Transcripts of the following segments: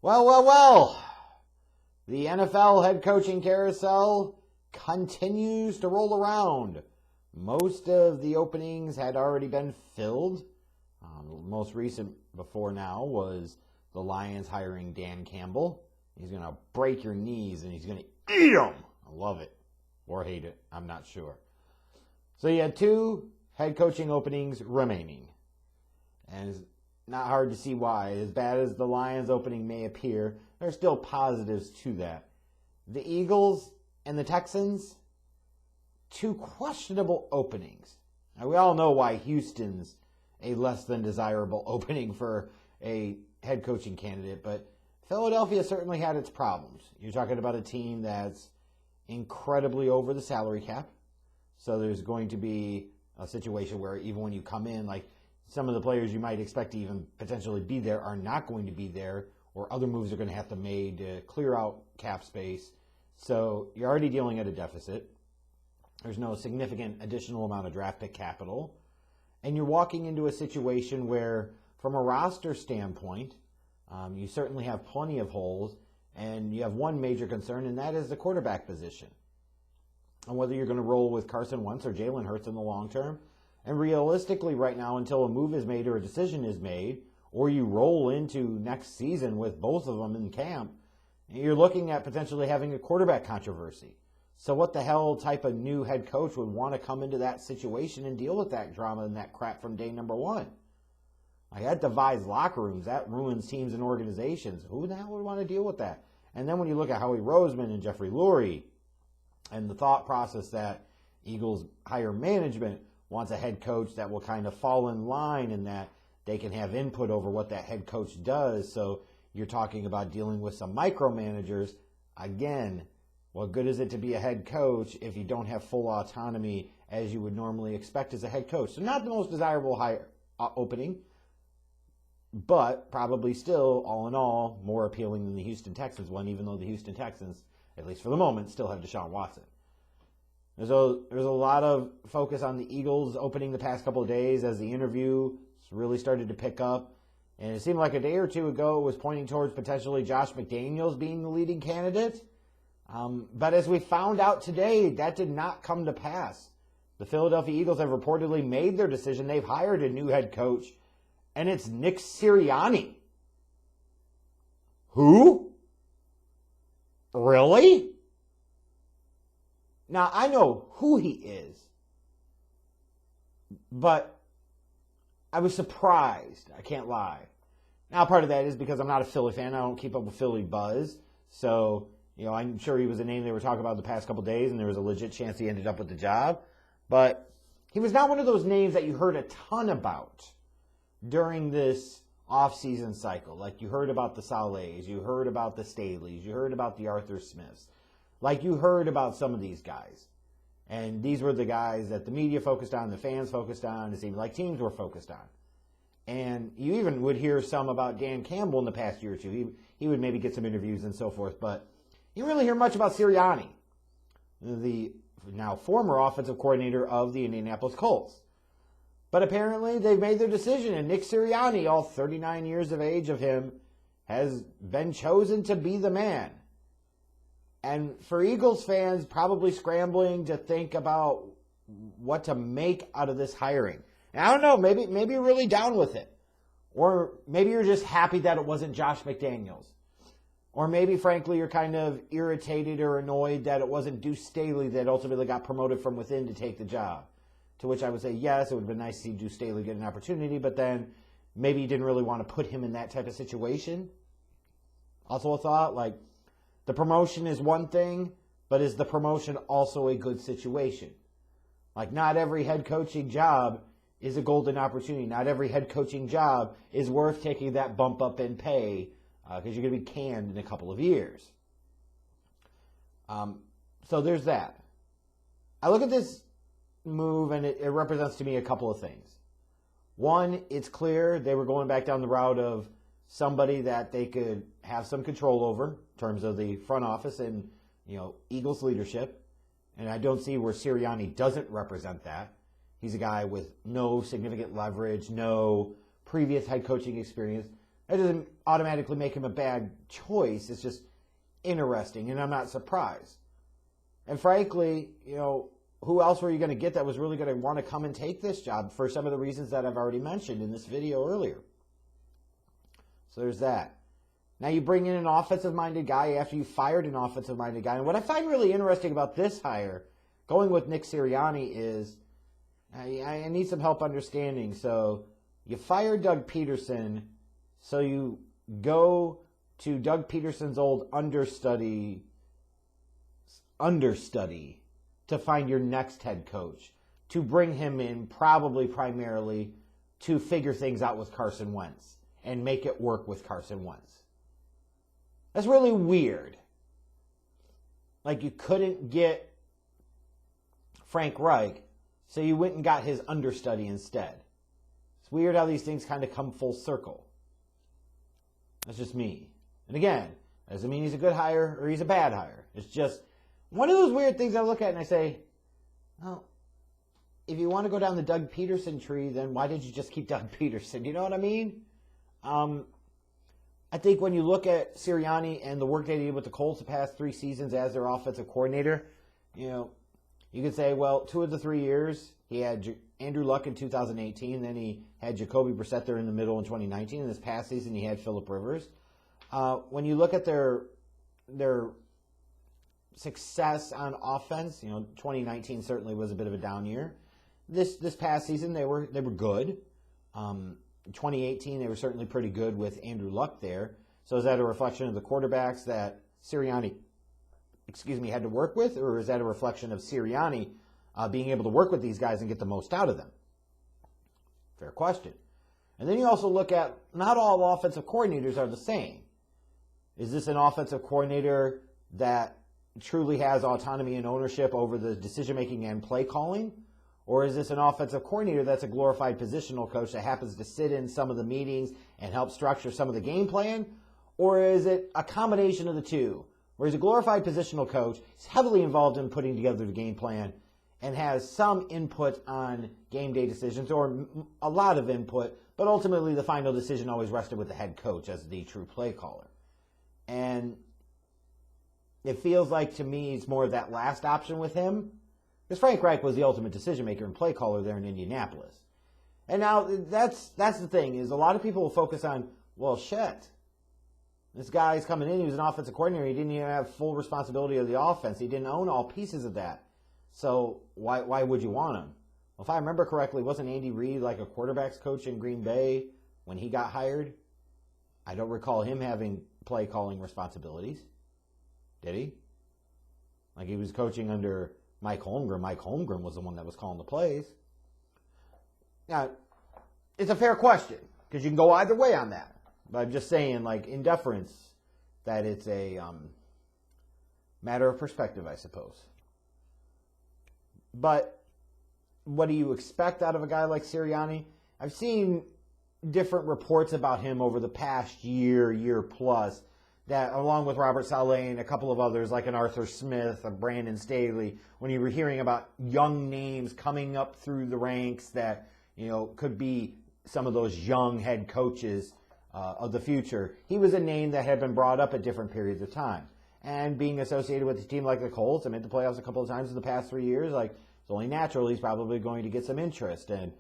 Well. The NFL head coaching carousel continues to roll around. Most of the openings had already been filled. The most recent before now was the Lions hiring Dan Campbell. He's going to break your knees and he's going to eat them. I love it. Or hate it. I'm not sure. So you had 2 head coaching openings remaining. And it's not hard to see why. As bad as the Lions opening may appear, there's still positives to that. The Eagles and the Texans, 2 questionable openings. Now, we all know why Houston's a less than desirable opening for a head coaching candidate, but Philadelphia certainly had its problems. You're talking about a team that's incredibly over the salary cap. So there's going to be a situation where even when you come in, like some of the players you might expect to even potentially be there are not going to be there, or other moves are going to have to be made to clear out cap space. So you're already dealing at a deficit. There's no significant additional amount of draft pick capital. And you're walking into a situation where, from a roster standpoint, you certainly have plenty of holes, and you have one major concern, and that is the quarterback position. And whether you're going to roll with Carson Wentz or Jalen Hurts in the long term. And realistically right now, until a move is made or a decision is made, or you roll into next season with both of them in camp, you're looking at potentially having a quarterback controversy. So what the hell type of new head coach would want to come into that situation and deal with that drama and that crap from day number 1? Like, that divides locker rooms. That ruins teams and organizations. Who the hell would want to deal with that? And then when you look at Howie Roseman and Jeffrey Lurie and the thought process that Eagles higher management wants a head coach that will kind of fall in line and that they can have input over what that head coach does. So you're talking about dealing with some micromanagers. Again, what good is it to be a head coach if you don't have full autonomy as you would normally expect as a head coach? So not the most desirable hire opening, but probably still, all in all, more appealing than the Houston Texans one, even though the Houston Texans, at least for the moment, still have Deshaun Watson. There's a lot of focus on the Eagles opening the past couple of days as the interview really started to pick up. And it seemed like a day or two ago it was pointing towards potentially Josh McDaniels being the leading candidate. But as we found out today, that did not come to pass. The Philadelphia Eagles have reportedly made their decision. They've hired a new head coach, and it's Nick Sirianni. Who? Really? Now, I know who he is, but I was surprised. I can't lie. Now, part of that is because I'm not a Philly fan. I don't keep up with Philly buzz. So, I'm sure he was a name they were talking about the past couple of days, and there was a legit chance he ended up with the job. But he was not one of those names that you heard a ton about during this off-season cycle. Like, you heard about the Salehs, you heard about the Staleys, you heard about the Arthur Smiths. Like, you heard about some of these guys. And these were the guys that the media focused on, the fans focused on, it seemed like teams were focused on. And you even would hear some about Dan Campbell in the past year or two. He would maybe get some interviews and so forth, but you didn't really hear much about Sirianni, the now former offensive coordinator of the Indianapolis Colts. But apparently they've made their decision, and Nick Sirianni, all 39 years of age of him, has been chosen to be the man. And for Eagles fans, probably scrambling to think about what to make out of this hiring. And I don't know, maybe you're really down with it. Or maybe you're just happy that it wasn't Josh McDaniels. Or maybe, frankly, you're kind of irritated or annoyed that it wasn't Deuce Staley that ultimately got promoted from within to take the job. To which I would say, yes, it would have been nice to see Deuce Staley get an opportunity, but then maybe you didn't really want to put him in that type of situation. Also a thought, like, the promotion is one thing, but is the promotion also a good situation? Like, not every head coaching job is a golden opportunity. Not every head coaching job is worth taking that bump up in pay because you're going to be canned in a couple of years. So there's that. I look at this move, and it represents to me a couple of things. One, it's clear they were going back down the route of somebody that they could have some control over in terms of the front office and, Eagles leadership. And I don't see where Sirianni doesn't represent that. He's a guy with no significant leverage, no previous head coaching experience. That doesn't automatically make him a bad choice. It's just interesting, and I'm not surprised. And frankly, who else were you going to get that was really going to want to come and take this job for some of the reasons that I've already mentioned in this video earlier? So there's that. Now you bring in an offensive-minded guy after you fired an offensive-minded guy. And what I find really interesting about this hire, going with Nick Sirianni, is I need some help understanding. So you fire Doug Peterson, so you go to Doug Peterson's old understudy to find your next head coach, to bring him in probably primarily to figure things out with Carson Wentz and make it work with Carson Wentz. That's really weird. Like, you couldn't get Frank Reich, so you went and got his understudy instead. It's weird how these things kind of come full circle. That's just me. And again, that doesn't mean he's a good hire or he's a bad hire. It's just one of those weird things I look at and I say, well, if you want to go down the Doug Peterson tree, then why did you just keep Doug Peterson? You know what I mean? I think when you look at Sirianni and the work they did with the Colts the past 3 seasons as their offensive coordinator, you could say, well, 2 of the 3 years, he had Andrew Luck in 2018, then he had Jacoby Brissett there in the middle in 2019, and this past season he had Phillip Rivers. When you look at their success on offense, 2019 certainly was a bit of a down year. This past season they were good. In 2018, they were certainly pretty good with Andrew Luck there. So is that a reflection of the quarterbacks that Sirianni, had to work with, or is that a reflection of Sirianni being able to work with these guys and get the most out of them? Fair question. And then you also look at, not all offensive coordinators are the same. Is this an offensive coordinator that truly has autonomy and ownership over the decision-making and play calling? Or is this an offensive coordinator that's a glorified positional coach that happens to sit in some of the meetings and help structure some of the game plan? Or is it a combination of the two, where he's a glorified positional coach, he's heavily involved in putting together the game plan, and has some input on game day decisions, or a lot of input, but ultimately the final decision always rested with the head coach as the true play caller? And it feels like, to me, it's more of that last option with him. Because Frank Reich was the ultimate decision maker and play caller there in Indianapolis. And now that's the thing, is a lot of people will focus on, well, shit, this guy's coming in, he was an offensive coordinator, he didn't even have full responsibility of the offense, he didn't own all pieces of that. So why would you want him? Well, if I remember correctly, wasn't Andy Reid like a quarterback's coach in Green Bay when he got hired? I don't recall him having play calling responsibilities. Did he? Like, he was coaching under Mike Holmgren. Mike Holmgren was the one that was calling the plays. Now, it's a fair question, because you can go either way on that. But I'm just saying, like, in deference, that it's a matter of perspective, I suppose. But what do you expect out of a guy like Sirianni? I've seen different reports about him over the past year plus, that along with Robert Saleh and a couple of others like an Arthur Smith, a Brandon Staley, when you were hearing about young names coming up through the ranks that, could be some of those young head coaches of the future, he was a name that had been brought up at different periods of time. And being associated with a team like the Colts, I made the playoffs a couple of times in the past 3 years, like, it's only natural he's probably going to get some interest. And,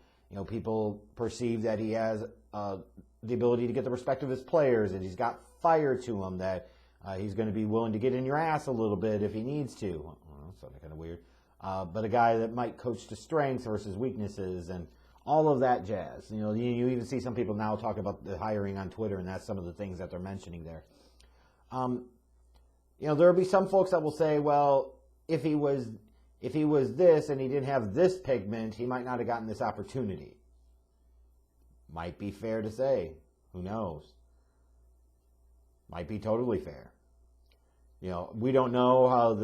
people perceive that he has the ability to get the respect of his players, and he's got fire to him, that he's going to be willing to get in your ass a little bit if he needs to. Well, something kind of weird. But a guy that might coach to strengths versus weaknesses and all of that jazz. You even see some people now talk about the hiring on Twitter, and that's some of the things that they're mentioning there. There will be some folks that will say, well, if he was this and he didn't have this pigment, he might not have gotten this opportunity. Might be fair to say. Who knows? Might be totally fair. We don't know how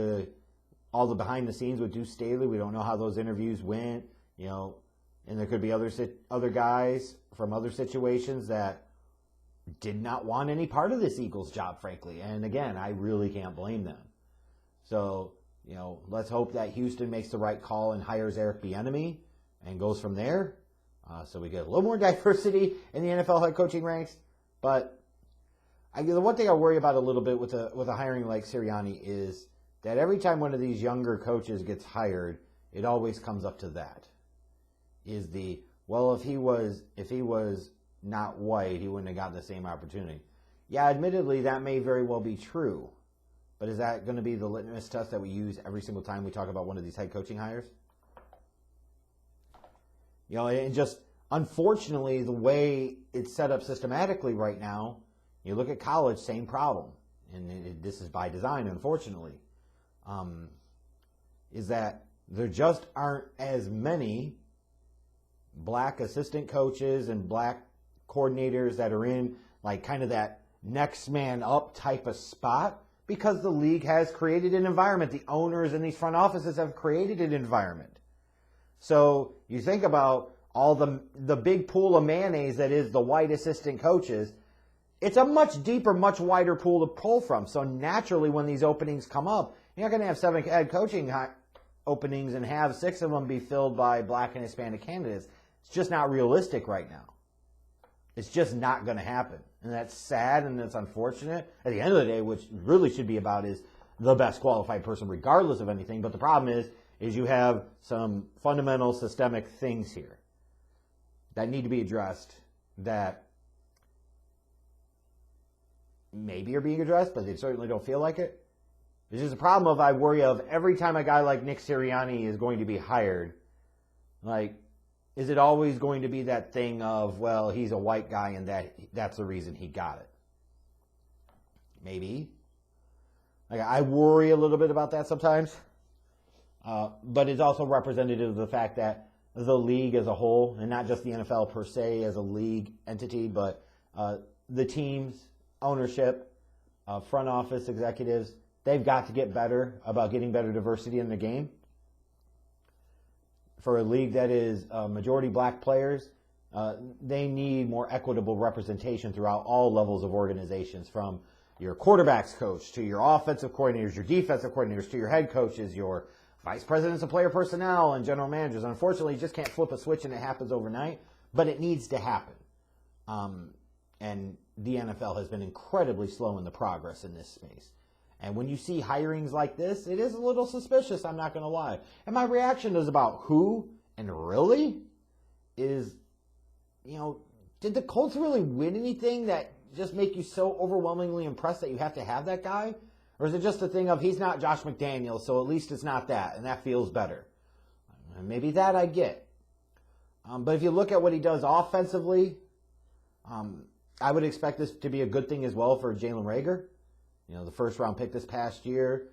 all the behind the scenes with Deuce Staley. We don't know how those interviews went. And there could be other guys from other situations that did not want any part of this Eagles job, frankly. And again, I really can't blame them. So, let's hope that Houston makes the right call and hires Eric Bieniemy and goes from there. So we get a little more diversity in the NFL head coaching ranks. But the one thing I worry about a little bit with a hiring like Sirianni is that every time one of these younger coaches gets hired, it always comes up to that. Is the, well, if he was not white, he wouldn't have gotten the same opportunity. Yeah, admittedly, that may very well be true. But is that going to be the litmus test that we use every single time we talk about one of these head coaching hires? You know, and just unfortunately, the way it's set up systematically right now, you look at college, same problem. And this is by design, unfortunately. Is that there just aren't as many black assistant coaches and black coordinators that are in like kind of that next man up type of spot, because the league has created an environment. The owners in these front offices have created an environment. So you think about all the big pool of mayonnaise that is the white assistant coaches. It's a much deeper, much wider pool to pull from. So naturally, when these openings come up, you're not going to have 7 head coaching openings and have 6 of them be filled by black and Hispanic candidates. It's just not realistic right now. It's just not going to happen. And that's sad and that's unfortunate. At the end of the day, which really should be about is the best qualified person regardless of anything. But the problem is you have some fundamental systemic things here that need to be addressed that maybe are being addressed, but they certainly don't feel like it. There's just a problem of I worry of every time a guy like Nick Sirianni is going to be hired, like, is it always going to be that thing of, well, he's a white guy and that's the reason he got it? Maybe. Like, I worry a little bit about that sometimes. But it's also representative of the fact that the league as a whole, and not just the NFL per se as a league entity, but the teams, ownership, front office executives, they've got to get better about getting better diversity in the game. For a league that is majority black players, they need more equitable representation throughout all levels of organizations, from your quarterback's coach to your offensive coordinators, your defensive coordinators, to your head coaches, your vice presidents of player personnel and general managers. Unfortunately, you just can't flip a switch and it happens overnight, but it needs to happen. And the NFL has been incredibly slow in the progress in this space. And when you see hirings like this, it is a little suspicious, I'm not going to lie. And my reaction is about who and really is, you know, did the Colts really win anything that just make you so overwhelmingly impressed that you have to have that guy? Or is it just a thing of he's not Josh McDaniels, so at least it's not that, and that feels better? And maybe that I get. But if you look at what he does offensively, I would expect this to be a good thing as well for Jalen Reagor. You know, the first-round pick this past year,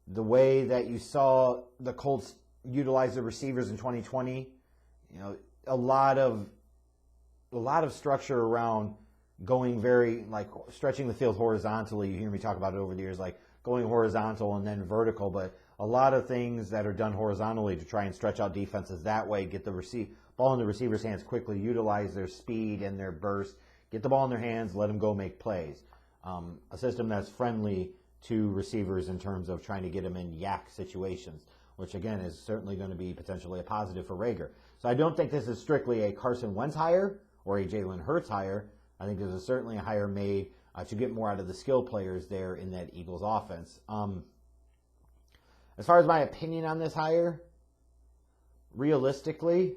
the way that you saw the Colts utilize the receivers in 2020, you know, a lot of structure around going very, like, stretching the field horizontally. You hear me talk about it over the years, like going horizontal and then vertical, but a lot of things that are done horizontally to try and stretch out defenses that way, get the ball in the receiver's hands quickly, utilize their speed and their burst, get the ball in their hands, let them go make plays. A system that's friendly to receivers in terms of trying to get them in yak situations, which again is certainly going to be potentially a positive for Reagor. So I don't think this is strictly a Carson Wentz hire or a Jalen Hurts hire. I think this is certainly a hire made to get more out of the skill players there in that Eagles offense. As far as my opinion on this hire, realistically,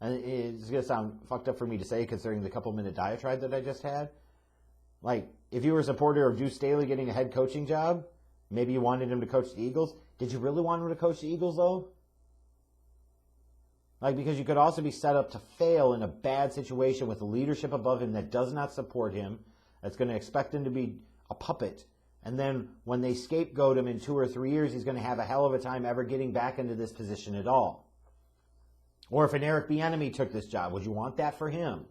and it's going to sound fucked up for me to say considering the couple-minute diatribe that I just had, like, if you were a supporter of Deuce Staley getting a head coaching job, maybe you wanted him to coach the Eagles. Did you really want him to coach the Eagles, though? Like, because you could also be set up to fail in a bad situation with the leadership above him that does not support him, that's going to expect him to be a puppet. And then when they scapegoat him in 2 or 3 years, he's going to have a hell of a time ever getting back into this position at all. Or if an Eric Bieniemy took this job, would you want that for him?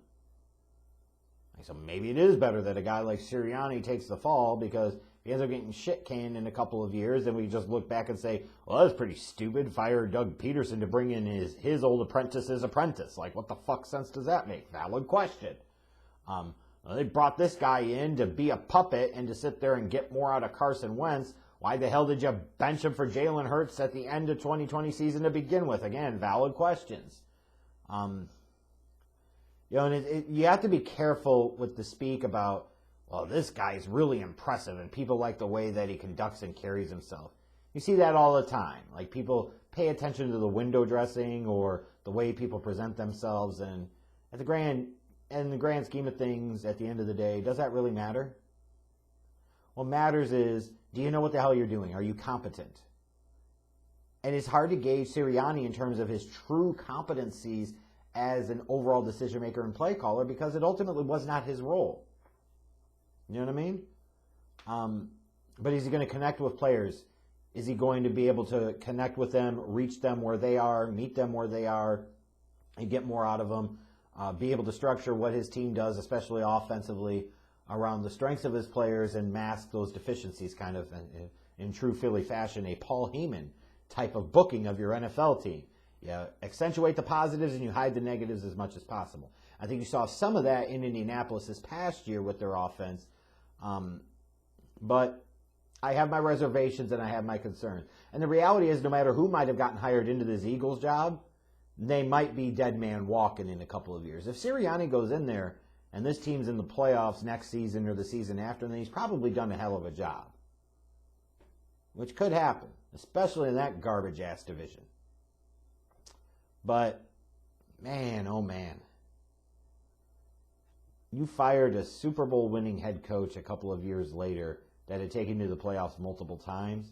So maybe it is better that a guy like Sirianni takes the fall, because if he ends up getting shit canned in a couple of years, then we just look back and say, well, that was pretty stupid. Fire Doug Peterson to bring in his old apprentice's apprentice. Like, what the fuck sense does that make? Valid question. They brought this guy in to be a puppet and to sit there and get more out of Carson Wentz. Why the hell did you bench him for Jalen Hurts at the end of 2020 season to begin with? Again, valid questions. You know, and you have to be careful with the speak about well, this guy's really impressive and people like the way that he conducts and carries himself. You see that all the time. Like, people pay attention to the window dressing or the way people present themselves, and in the grand scheme of things, at the end of the day, does that really matter? What matters is, do you know what the hell you're doing? Are you competent? And it's hard to gauge Sirianni in terms of his true competencies as an overall decision maker and play caller, because it ultimately was not his role. You know what I mean? But is he going to connect with players? Is he going to be able to connect with them, reach them where they are, meet them where they are, and get more out of them? Be able to structure what his team does, especially offensively, around the strengths of his players and mask those deficiencies, kind of in true Philly fashion, a Paul Heyman type of booking of your NFL team. You accentuate the positives and you hide the negatives as much as possible. I think you saw some of that in Indianapolis this past year with their offense. But I have my reservations and I have my concerns. And the reality is, no matter who might have gotten hired into this Eagles job, they might be dead man walking in a couple of years. If Sirianni goes in there and this team's in the playoffs next season or the season after, then he's probably done a hell of a job. Which could happen, especially in that garbage-ass division. But, man, oh man. You fired a Super Bowl winning head coach a couple of years later that had taken you to the playoffs multiple times.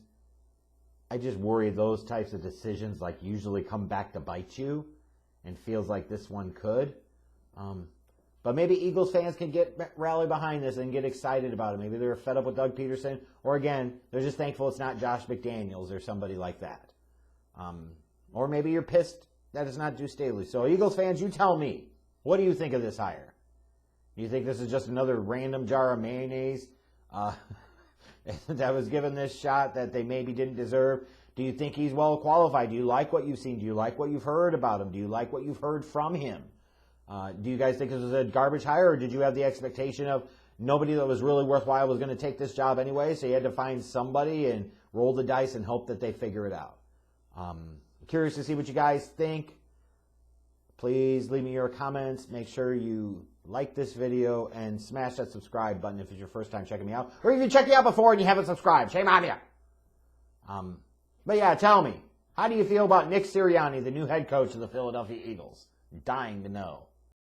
I just worry those types of decisions like usually come back to bite you, and feels like this one could. But maybe Eagles fans can rally behind this and get excited about it. Maybe they're fed up with Doug Peterson, or again, they're just thankful it's not Josh McDaniels or somebody like that. Or maybe you're pissed that it's not Deuce Staley. So Eagles fans, you tell me, what do you think of this hire? Do you think this is just another random jar of mayonnaise that was given this shot that they maybe didn't deserve? Do you think he's well qualified? Do you like what you've seen? Do you like what you've heard about him? Do you like what you've heard from him? Do you guys think this was a garbage hire, or did you have the expectation of nobody that was really worthwhile was going to take this job anyway, so you had to find somebody and roll the dice and hope that they figure it out? Curious to see what you guys think. Please leave me your comments. Make sure you like this video and smash that subscribe button if it's your first time checking me out. Or if you checked me out before and you haven't subscribed, shame on you. But yeah, tell me, how do you feel about Nick Sirianni, the new head coach of the Philadelphia Eagles? I'm dying to know.